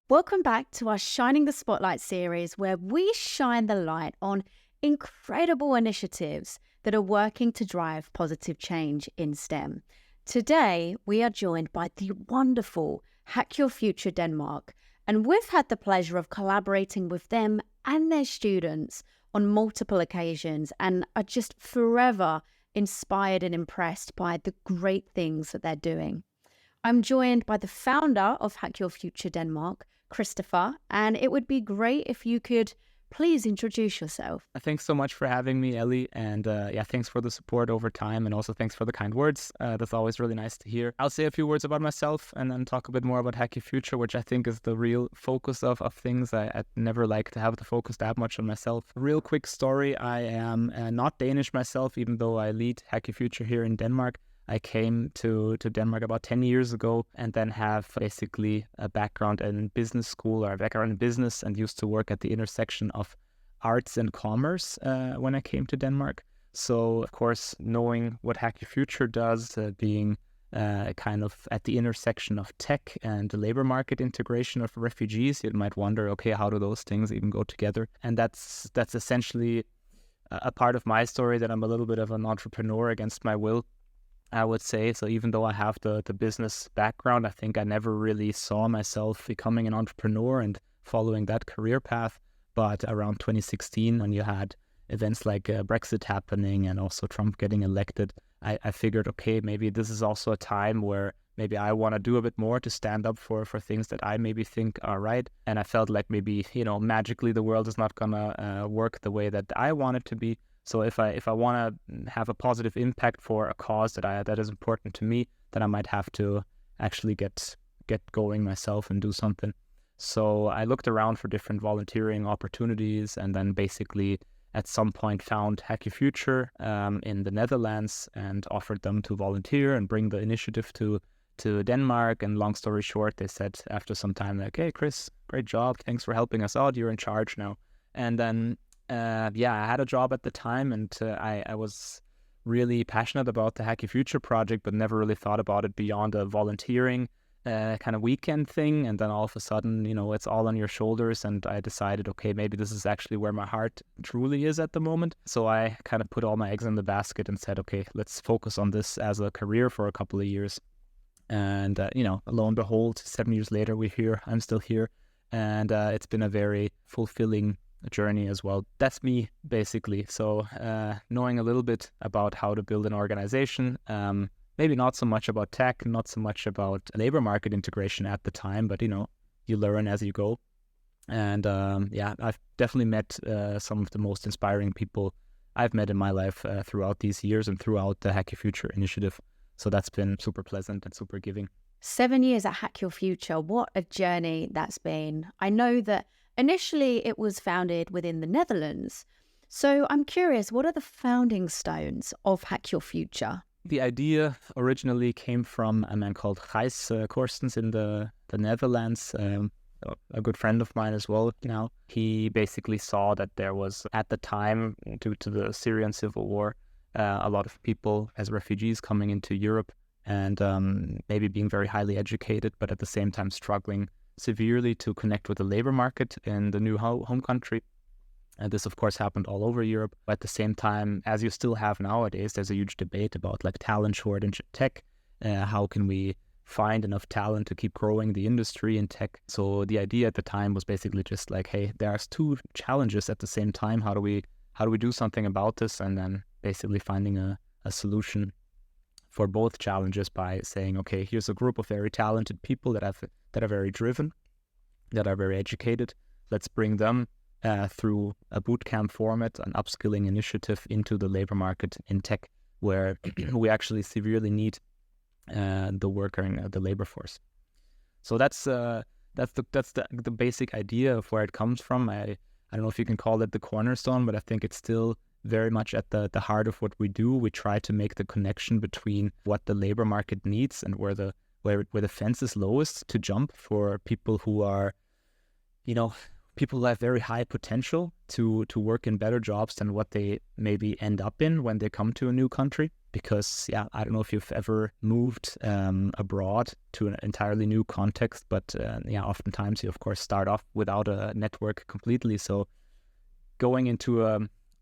Welcome back to our Shining the Spotlight series, where we shine the light on incredible initiatives that are working to drive positive change in STEM. Today, we are joined by the wonderful Hack Your Future Denmark, and we've had the pleasure of collaborating with them and their students on multiple occasions and are just forever inspired and impressed by the great things that they're doing. I'm joined by the founder of Hack Your Future Denmark, Christopher, and it would be great if you could please introduce yourself. Thanks so much for having me, Ellie. And thanks for the support over time. And also thanks for the kind words. That's always really nice to hear. I'll say a few words about myself and then talk a bit more about Hack Your Future, which I think is the real focus of things. I never like to have the focus that much on myself. Real quick story. I am not Danish myself, even though I lead Hack Your Future here in Denmark. I came to Denmark about 10 years ago and then have basically a background in business school or a background in business and used to work at the intersection of arts and commerce when I came to Denmark. So, of course, knowing what Hack Your Future does, being kind of at the intersection of tech and the labor market integration of refugees, you might wonder, okay, how do those things even go together? And that's essentially a part of my story, that I'm a little bit of an entrepreneur against my will, I would say. So even though I have the business background, I think I never really saw myself becoming an entrepreneur and following that career path. But around 2016, when you had events like Brexit happening and also Trump getting elected, I figured, okay, maybe this is also a time where maybe I want to do a bit more to stand up for things that I maybe think are right. And I felt like maybe, magically the world is not going to work the way that I want it to be. So if I want to have a positive impact for a cause that is important to me, then I might have to actually get going myself and do something. So I looked around for different volunteering opportunities, and then basically at some point found Hack Your Future in the Netherlands and offered them to volunteer and bring the initiative to Denmark. And long story short, they said after some time, like, hey, Chris, great job. Thanks for helping us out. You're in charge now. And then I had a job at the time, and I was really passionate about the Hack Your Future project, but never really thought about it beyond a volunteering kind of weekend thing. And then all of a sudden, it's all on your shoulders. And I decided, okay, maybe this is actually where my heart truly is at the moment. So I kind of put all my eggs in the basket and said, okay, let's focus on this as a career for a couple of years. And, lo and behold, 7 years later, we're here. I'm still here. And it's been a very fulfilling journey as well. That's me, basically. So knowing a little bit about how to build an organization, maybe not so much about tech, not so much about labor market integration at the time, but you learn as you go. And I've definitely met some of the most inspiring people I've met in my life throughout these years and throughout the Hack Your Future initiative. So that's been super pleasant and super giving. 7 years at Hack Your Future, what a journey that's been. I know that initially it was founded within the Netherlands. So I'm curious, what are the founding stones of Hack Your Future? The idea originally came from a man called Gijs Korstens in the Netherlands, a good friend of mine as well now. He basically saw that there was, at the time, due to the Syrian civil war, a lot of people as refugees coming into Europe and maybe being very highly educated, but at the same time struggling severely to connect with the labor market in the new home country. And this, of course, happened all over Europe. But at the same time, as you still have nowadays, there's a huge debate about like talent shortage in tech. How can we find enough talent to keep growing the industry in tech? So the idea at the time was basically just like, hey, there's two challenges at the same time. How do we do something about this? And then basically finding a solution for both challenges by saying, okay, here's a group of very talented people that are very driven, that are very educated. Let's bring them through a bootcamp format, an upskilling initiative into the labor market in tech, where we actually severely need the worker and the labor force. So that's the basic idea of where it comes from. I don't know if you can call it the cornerstone, but I think it's still very much at the heart of what we do. We try to make the connection between what the labor market needs and where the fence is lowest to jump for people who are, people who have very high potential to work in better jobs than what they maybe end up in when they come to a new country. because, I don't know if you've ever moved abroad to an entirely new context, but oftentimes you, of course, start off without a network completely. So going into a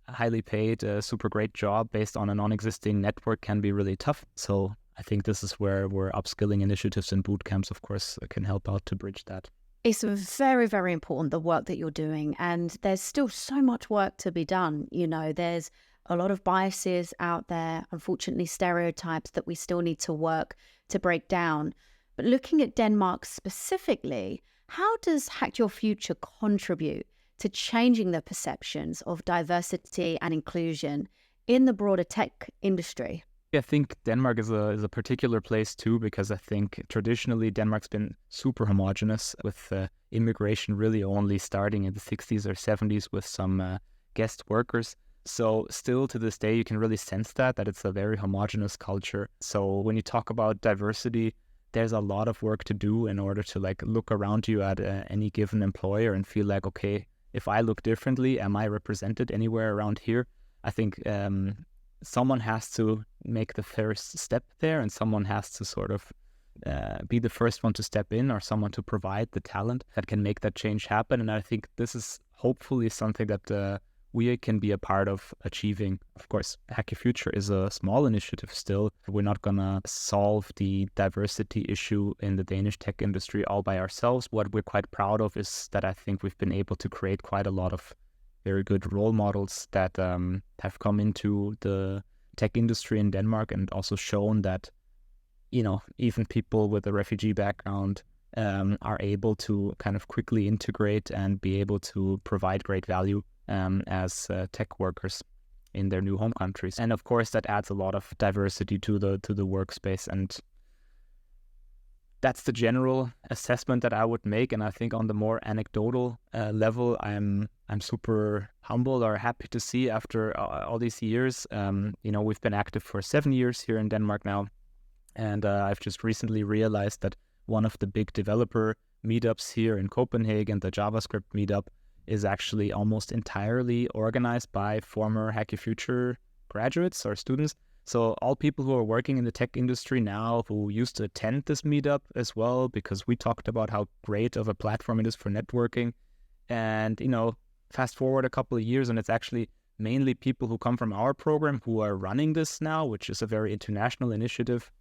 highly paid, super great job based on a non-existing network can be really tough. So I think this is where upskilling initiatives and boot camps, of course, can help out to bridge that. It's very, very important, the work that you're doing. And there's still so much work to be done. There's a lot of biases out there, unfortunately, stereotypes that we still need to work to break down. But looking at Denmark specifically, how does Hack Your Future contribute to changing the perceptions of diversity and inclusion in the broader tech industry? I think Denmark is a particular place too, because I think traditionally Denmark's been super homogenous, with immigration really only starting in the 60s or 70s with some guest workers. So still to this day, you can really sense that it's a very homogenous culture. So when you talk about diversity, there's a lot of work to do in order to look around you at any given employer and feel like, okay, if I look differently, am I represented anywhere around here? I think someone has to make the first step there, and someone has to sort of be the first one to step in, or someone to provide the talent that can make that change happen. And I think this is hopefully something that we can be a part of achieving. Of course, Hack Your Future is a small initiative still. We're not going to solve the diversity issue in the Danish tech industry all by ourselves. What we're quite proud of is that I think we've been able to create quite a lot of very good role models that have come into the tech industry in Denmark, and also shown that, even people with a refugee background are able to kind of quickly integrate and be able to provide great value as tech workers in their new home countries. And of course, that adds a lot of diversity to the workspace. And that's the general assessment that I would make. And I think on the more anecdotal level, I'm super humbled or happy to see after all these years. We've been active for 7 years here in Denmark now. And I've just recently realized that one of the big developer meetups here in Copenhagen, the JavaScript meetup, is actually almost entirely organized by former Hack Your Future graduates or students. So all people who are working in the tech industry now, who used to attend this meetup as well, because we talked about how great of a platform it is for networking. And, fast forward a couple of years, and it's actually mainly people who come from our program who are running this now, which is a very international initiative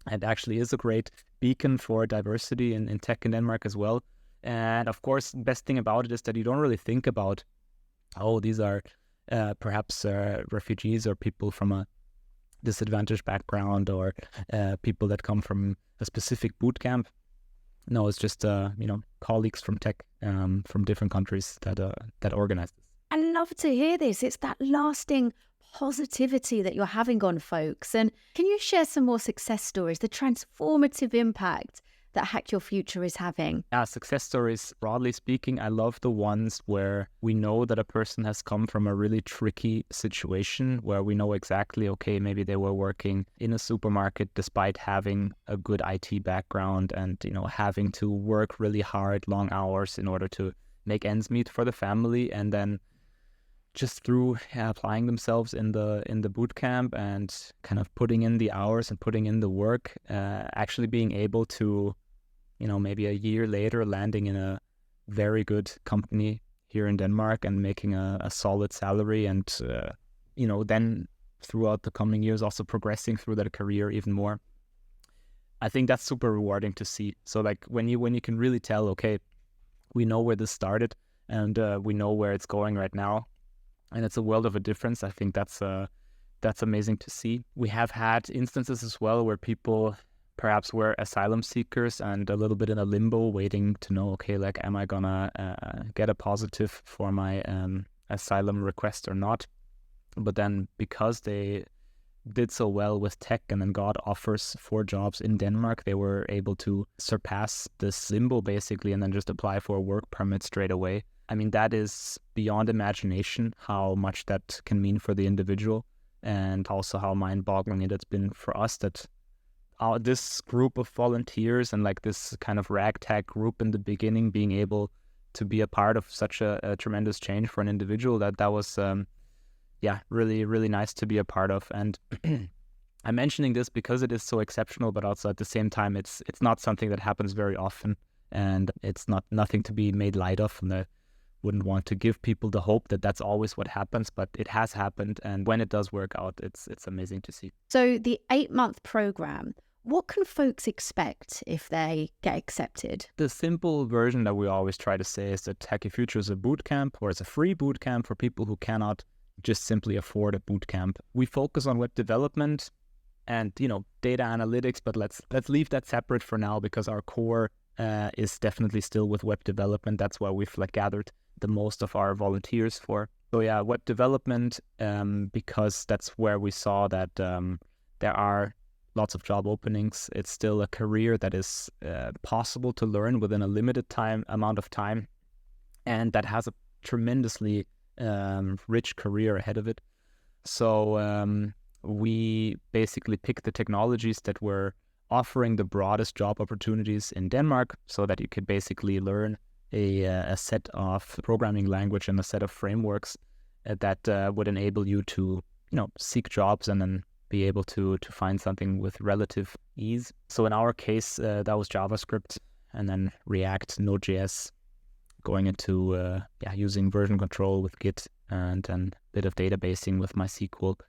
and actually is a great beacon for diversity in tech in Denmark as well. And of course, the best thing about it is that you don't really think about, these are perhaps refugees or people from a disadvantaged background, or people that come from a specific bootcamp. No, it's just colleagues from tech from different countries that organize this. I love to hear this. It's that lasting positivity that you're having on folks. And can you share some more success stories, the transformative impact that Hack Your Future is having? Success stories, broadly speaking, I love the ones where we know that a person has come from a really tricky situation, where we know exactly, okay, maybe they were working in a supermarket despite having a good IT background and, having to work really hard, long hours in order to make ends meet for the family. And then just through applying themselves in the boot camp and kind of putting in the hours and putting in the work, actually being able to, maybe a year later landing in a very good company here in Denmark and making a solid salary, and then throughout the coming years also progressing through that career even more. I think that's super rewarding to see. So when you can really tell, okay, we know where this started and we know where it's going right now, and it's a world of a difference. I think that's amazing to see. We have had instances as well where people perhaps were asylum seekers and a little bit in a limbo, waiting to know, okay, am I gonna get a positive for my asylum request or not? But then because they did so well with tech and then got offers for jobs in Denmark, they were able to surpass this limbo basically and then just apply for a work permit straight away. I mean, that is beyond imagination how much that can mean for the individual, and also how mind-boggling it has been for us that this group of volunteers and this kind of ragtag group in the beginning being able to be a part of such a tremendous change for an individual, that was really, really nice to be a part of. And I'm mentioning this because it is so exceptional, but also at the same time, it's not something that happens very often, and it's nothing to be made light of. And I wouldn't want to give people the hope that that's always what happens, but it has happened. And when it does work out, it's amazing to see. So the 8-month program, what can folks expect if they get accepted? The simple version that we always try to say is that Hacky Future is a bootcamp, or it's a free bootcamp for people who cannot just simply afford a bootcamp. We focus on web development and data analytics, but let's leave that separate for now, because our core is definitely still with web development. That's why we've gathered the most of our volunteers for. So yeah, web development, because that's where we saw that there are lots of job openings. It's still a career that is possible to learn within a limited amount of time, and that has a tremendously rich career ahead of it. So we basically picked the technologies that were offering the broadest job opportunities in Denmark, so that you could basically learn a set of programming language and a set of frameworks that would enable you to seek jobs and then be able to find something with relative ease. So in our case, that was JavaScript, and then React, Node.js, going into using version control with Git, and then a bit of databasing with MySQL.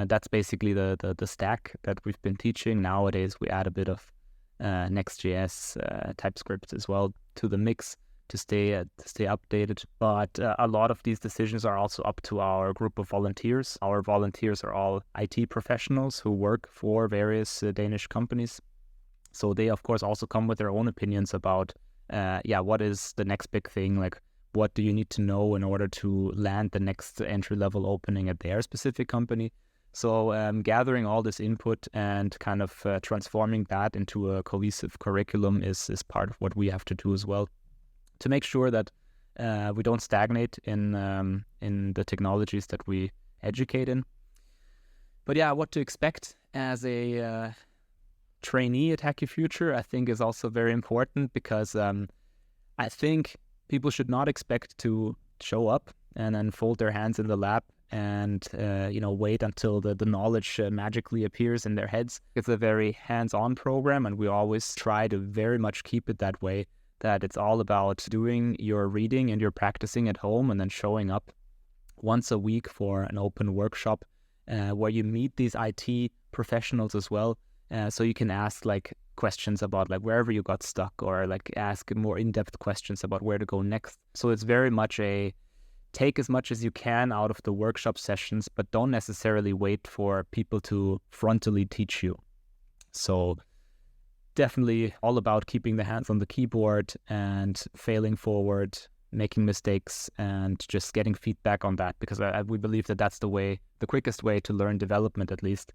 That's basically the stack that we've been teaching. Nowadays, we add a bit of Next.js, TypeScript as well to the mix to stay updated. But a lot of these decisions are also up to our group of volunteers. Our volunteers are all IT professionals who work for various Danish companies. So they, of course, also come with their own opinions about, what is the next big thing? What do you need to know in order to land the next entry-level opening at their specific company? So gathering all this input and kind of transforming that into a cohesive curriculum is part of what we have to do as well, to make sure that we don't stagnate in the technologies that we educate in. But yeah, what to expect as a trainee at Hacky Future, I think, is also very important, because I think people should not expect to show up and then fold their hands in the lap and wait until the knowledge magically appears in their heads. It's a very hands-on program, and we always try to very much keep it that way, that it's all about doing your reading and your practicing at home, and then showing up once a week for an open workshop where you meet these IT professionals as well, so you can ask questions about wherever you got stuck, or ask more in-depth questions about where to go next. So it's very much a take as much as you can out of the workshop sessions, but don't necessarily wait for people to frontally teach you. So definitely all about keeping the hands on the keyboard and failing forward, making mistakes, and just getting feedback on that, because we believe that that's the quickest way to learn development, at least.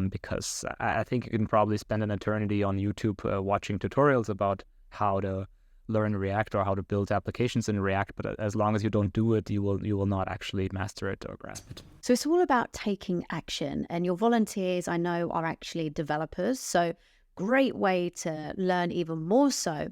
Because I think you can probably spend an eternity on YouTube watching tutorials about how to learn React or how to build applications in React, but as long as you don't do it, you will not actually master it or grasp it. So it's all about taking action, and your volunteers, I know, are actually developers, so great way to learn even more so.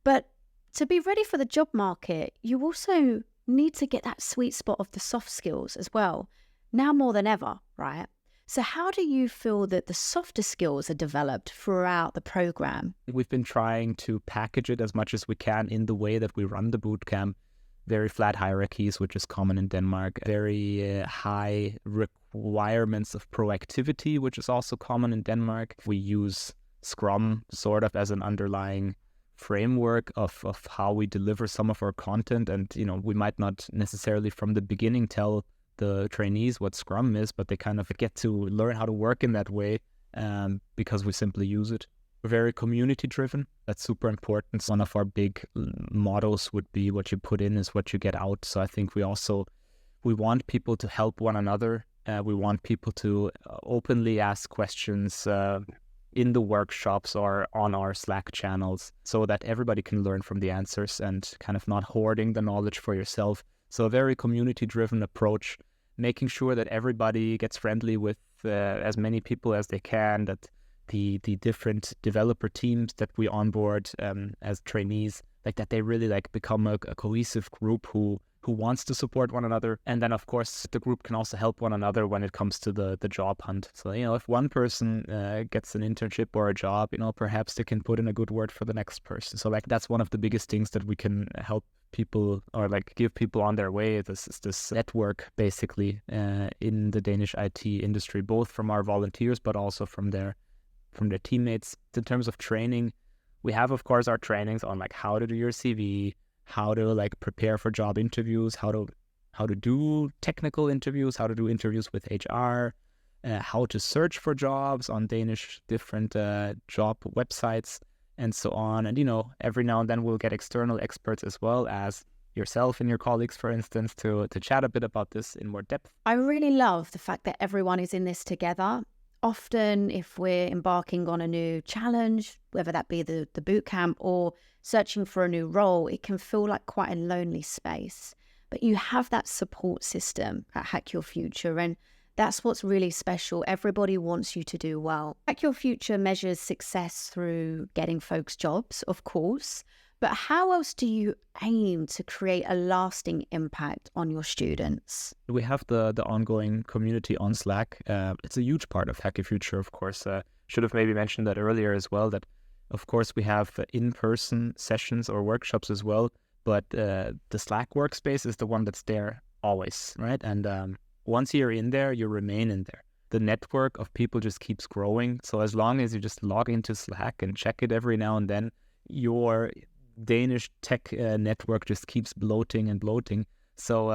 But to be ready for the job market, you also need to get that sweet spot of the soft skills as well, now more than ever, right? So how do you feel that the softer skills are developed throughout the program? We've been trying to package it as much as we can in the way that we run the bootcamp. Very flat hierarchies, which is common in Denmark. Very high requirements of proactivity, which is also common in Denmark. We use Scrum sort of as an underlying framework of how we deliver some of our content. And, we might not necessarily from the beginning tell the trainees what Scrum is, but they kind of get to learn how to work in that way because we simply use it. We're very community driven. That's super important. One of our big mottos would be, what you put in is what you get out. So I think we want people to help one another. We want people to openly ask questions in the workshops or on our Slack channels, so that everybody can learn from the answers and kind of not hoarding the knowledge for yourself. So a very community driven approach, making sure that everybody gets friendly with as many people as they can, that the different developer teams that we onboard as trainees, that they really become a cohesive group who who wants to support one another. And then, of course, the group can also help one another when it comes to the job hunt. So, if one person gets an internship or a job, perhaps they can put in a good word for the next person. So, that's one of the biggest things that we can help people or give people on their way. This network, basically, in the Danish IT industry, both from our volunteers, but also from their teammates. In terms of training, we have, of course, our trainings on how to do your CV, how to prepare for job interviews, how to do technical interviews, how to do interviews with HR, how to search for jobs on Danish different job websites, and so on. And every now and then we'll get external experts as well as yourself and your colleagues, for instance, to chat a bit about this in more depth. I really love the fact that everyone is in this together. Often, if we're embarking on a new challenge, whether that be the bootcamp or searching for a new role, it can feel like quite a lonely space. But you have that support system at Hack Your Future, and that's what's really special. Everybody wants you to do well. Hack Your Future measures success through getting folks jobs, of course, but how else do you aim to create a lasting impact on your students? We have the ongoing community on Slack. It's a huge part of Hack Your Future, of course. Should have maybe mentioned that earlier as well, that of course we have in-person sessions or workshops as well, but the Slack workspace is the one that's there always, right? And once you're in there, you remain in there. The network of people just keeps growing. So as long as you just log into Slack and check it every now and then, your Danish tech network just keeps bloating and bloating. So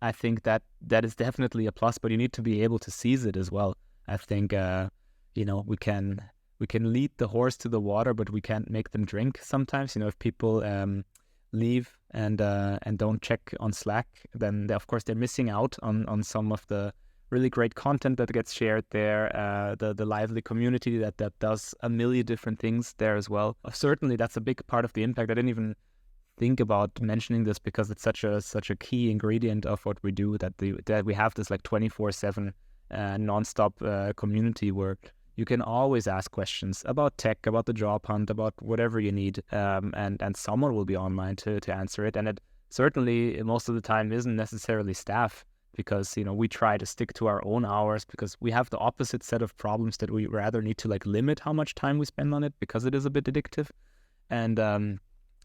I think that is definitely a plus, but you need to be able to seize it as well. I think we can lead the horse to the water, but we can't make them drink sometimes. If people leave and don't check on Slack, then of course they're missing out on some of the really great content that gets shared there, the lively community that does a million different things there as well. Certainly, that's a big part of the impact. I didn't even think about mentioning this because it's such a key ingredient of what we do, that we have this 24/7 nonstop community where you can always ask questions about tech, about the job hunt, about whatever you need, and someone will be online to answer it. And it certainly most of the time isn't necessarily staff, because we try to stick to our own hours, because we have the opposite set of problems that we rather need to limit how much time we spend on it, because it is a bit addictive. And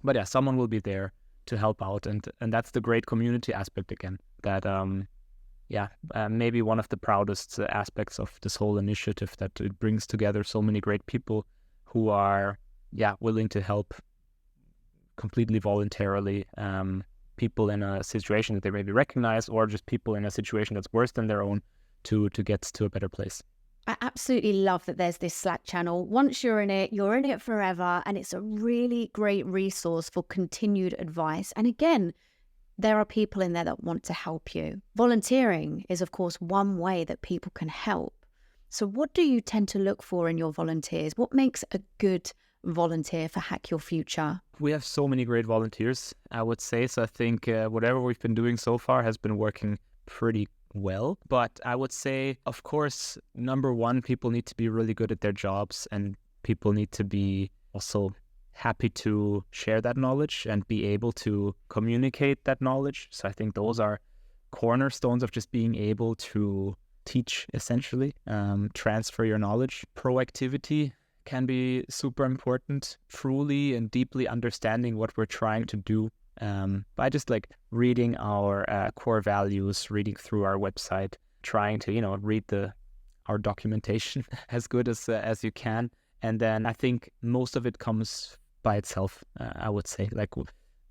but yeah, someone will be there to help out, and that's the great community aspect again, that maybe one of the proudest aspects of this whole initiative, that it brings together so many great people who are willing to help completely voluntarily, people in a situation that they maybe recognize, or just people in a situation that's worse than their own, to get to a better place. I absolutely love that there's this Slack channel. Once you're in it forever, and it's a really great resource for continued advice. And again, there are people in there that want to help you. Volunteering is, of course, one way that people can help. So what do you tend to look for in your volunteers? What makes a good volunteer for Hack Your Future? We have so many great volunteers, I would say. So I think whatever we've been doing so far has been working pretty well. But I would say, of course, number one, people need to be really good at their jobs, and people need to be also happy to share that knowledge and be able to communicate that knowledge. So I think those are cornerstones of just being able to teach, essentially, transfer your knowledge. Proactivity can be super important, truly and deeply understanding what we're trying to do, by just reading our core values, reading through our website, trying to read our documentation as good as you can. And then I think most of it comes by itself. I would say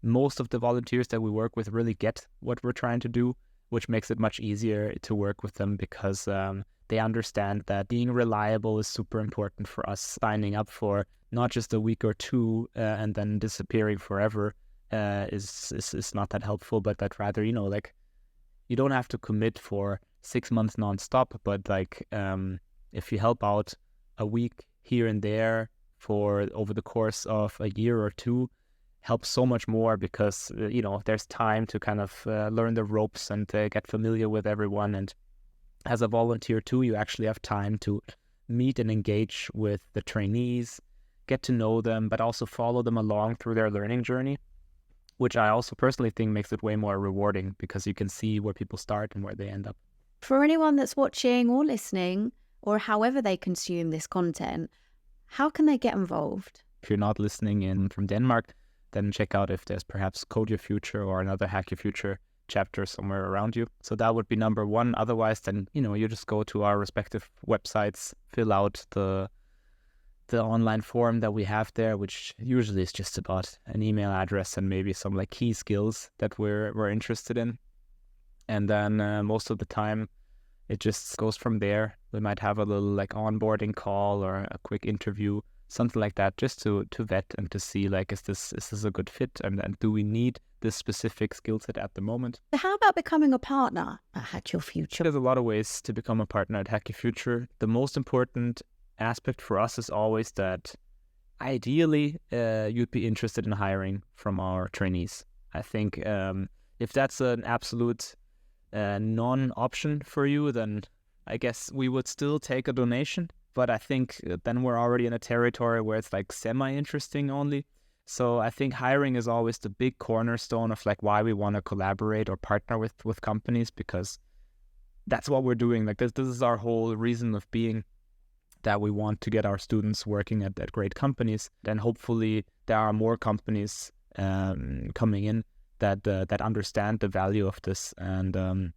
most of the volunteers that we work with really get what we're trying to do, which makes it much easier to work with them, because they understand that being reliable is super important for us. Signing up for not just a week or two and then disappearing forever is not that helpful, but that rather, you don't have to commit for 6 months nonstop, but if you help out a week here and there for over the course of a year or two, helps so much more, because there's time to kind of learn the ropes and get familiar with everyone. And as a volunteer too, you actually have time to meet and engage with the trainees, get to know them, but also follow them along through their learning journey, which I also personally think makes it way more rewarding because you can see where people start and where they end up. For anyone that's watching or listening, or however they consume this content, how can they get involved? If you're not listening in from Denmark, then check out if there's perhaps Code Your Future or another Hack Your Future chapter somewhere around you. So that would be number one. Otherwise, then, you just go to our respective websites, fill out the online form that we have there, which usually is just about an email address and maybe some like key skills that we're interested in. And then most of the time, it just goes from there. We might have a little like onboarding call or a quick interview, something like that, just to vet and to see like, is this a good fit? And do we need this specific skill set at the moment? How about becoming a partner at Hack Your Future? There's a lot of ways to become a partner at Hack Your Future. The most important aspect for us is always that ideally you'd be interested in hiring from our trainees. I think if that's an absolute non-option for you, then I guess we would still take a donation. But I think then we're already in a territory where it's like semi-interesting only. So I think hiring is always the big cornerstone of like why we want to collaborate or partner with companies, because that's what we're doing. Like this is our whole reason of being, that we want to get our students working at great companies. Then hopefully there are more companies coming in that understand the value of this. And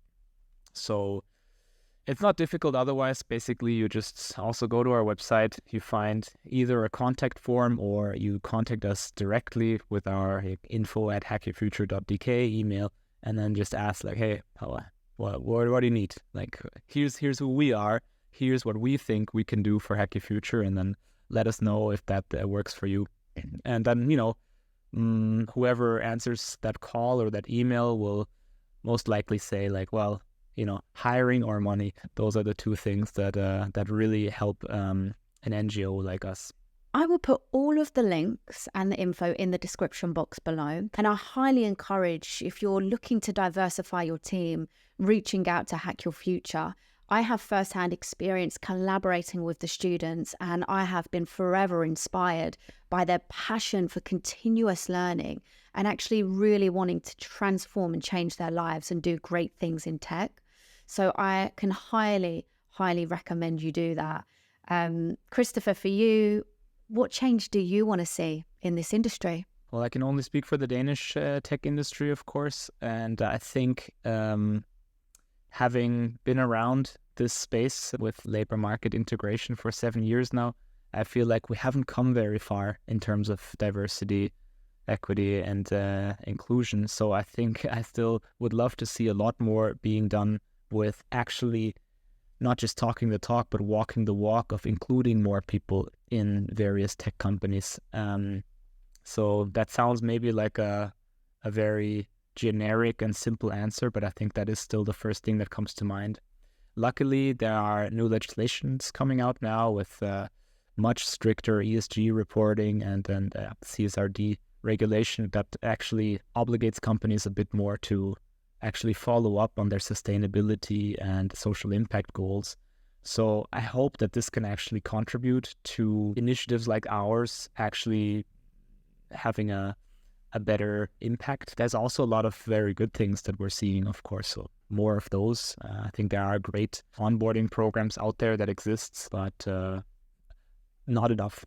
so it's not difficult otherwise. Basically, you just also go to our website, you find either a contact form or you contact us directly with our info@hackyourfuture.dk email, and then just ask like, hey, what do you need? Like, here's who we are. Here's what we think we can do for Hack Your Future, and then let us know if that works for you. And then, whoever answers that call or that email will most likely say like, well, hiring or money, those are the two things that really help an NGO like us. I will put all of the links and the info in the description box below. And I highly encourage, if you're looking to diversify your team, reaching out to Hack Your Future. I have firsthand experience collaborating with the students, and I have been forever inspired by their passion for continuous learning and actually really wanting to transform and change their lives and do great things in tech. So I can highly, highly recommend you do that. Christopher, for you, what change do you want to see in this industry? Well, I can only speak for the Danish tech industry, of course. And I think having been around this space with labor market integration for 7 years now, I feel like we haven't come very far in terms of diversity, equity, and inclusion. So I think I still would love to see a lot more being done with actually not just talking the talk, but walking the walk of including more people in various tech companies. So that sounds maybe like a very generic and simple answer, but I think that is still the first thing that comes to mind. Luckily, there are new legislations coming out now with much stricter ESG reporting and CSRD regulation that actually obligates companies a bit more to actually follow up on their sustainability and social impact goals. So I hope that this can actually contribute to initiatives like ours actually having a better impact. There's also a lot of very good things that we're seeing, of course, so more of those. I think there are great onboarding programs out there that exists, but not enough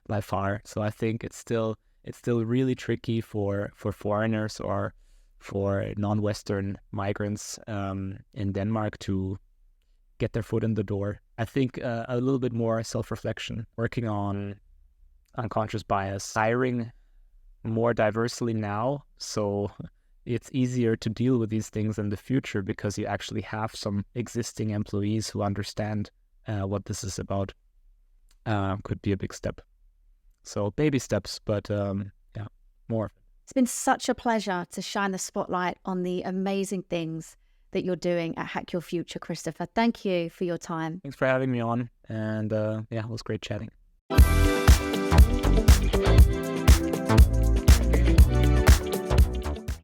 by far. So I think it's still really tricky for foreigners or for non-Western migrants in Denmark to get their foot in the door. I think a little bit more self-reflection, working on unconscious bias, hiring more diversely now, so it's easier to deal with these things in the future because you actually have some existing employees who understand what this is about. Could be a big step. So baby steps, but more. It's been such a pleasure to shine the spotlight on the amazing things that you're doing at Hack Your Future, Christopher. Thank you for your time. Thanks for having me on, and it was great chatting.